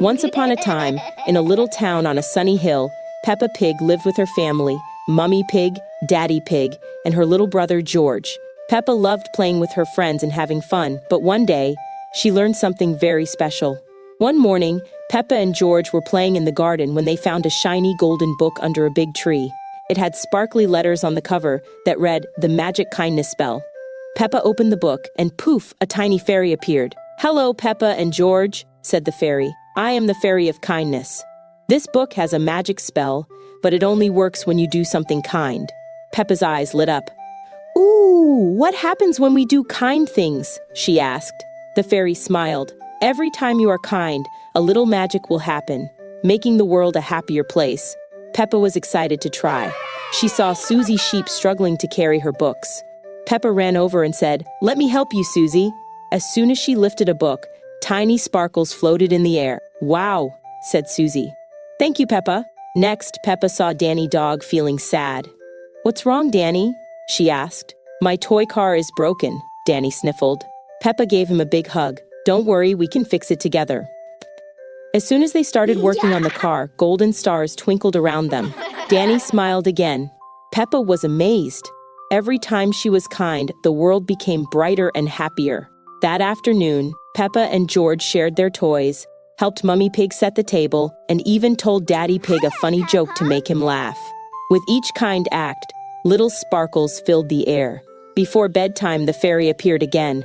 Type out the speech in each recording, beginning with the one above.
Once upon a time, in a little town on a sunny hill, Peppa Pig lived with her family, Mummy Pig, Daddy Pig, and her little brother George. Peppa loved playing with her friends and having fun, but one day, she learned something very special. One morning, Peppa and George were playing in the garden when they found a shiny golden book under a big tree. It had sparkly letters on the cover that read, "The Magic Kindness Spell." Peppa opened the book, and poof, a tiny fairy appeared. "Hello, Peppa and George," said the fairy. "I am the Fairy of Kindness. This book has a magic spell, but it only works when you do something kind." Peppa's eyes lit up. "Ooh, what happens when we do kind things?" she asked. The fairy smiled. "Every time you are kind, a little magic will happen, making the world a happier place." Peppa was excited to try. She saw Susie Sheep struggling to carry her books. Peppa ran over and said, "Let me help you, Susie." As soon as she lifted a book, tiny sparkles floated in the air. "Wow," said Susie. "Thank you, Peppa." Next, Peppa saw Danny Dog feeling sad. "What's wrong, Danny?" she asked. "My toy car is broken," Danny sniffled. Peppa gave him a big hug. "Don't worry, we can fix it together." As soon as they started working on the car, golden stars twinkled around them. Danny smiled again. Peppa was amazed. Every time she was kind, the world became brighter and happier. That afternoon, Peppa and George shared their toys, helped Mummy Pig set the table, and even told Daddy Pig a funny joke to make him laugh. With each kind act, little sparkles filled the air. Before bedtime, the fairy appeared again.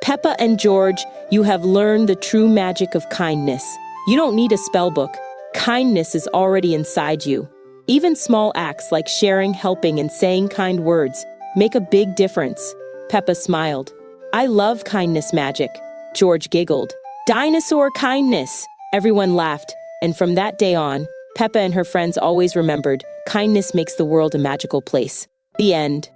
"Peppa and George, you have learned the true magic of kindness. You don't need a spell book. Kindness is already inside you. Even small acts like sharing, helping, and saying kind words make a big difference." Peppa smiled. "I love kindness magic." George giggled. "Dinosaur kindness!" Everyone laughed, and from that day on, Peppa and her friends always remembered, kindness makes the world a magical place. The end.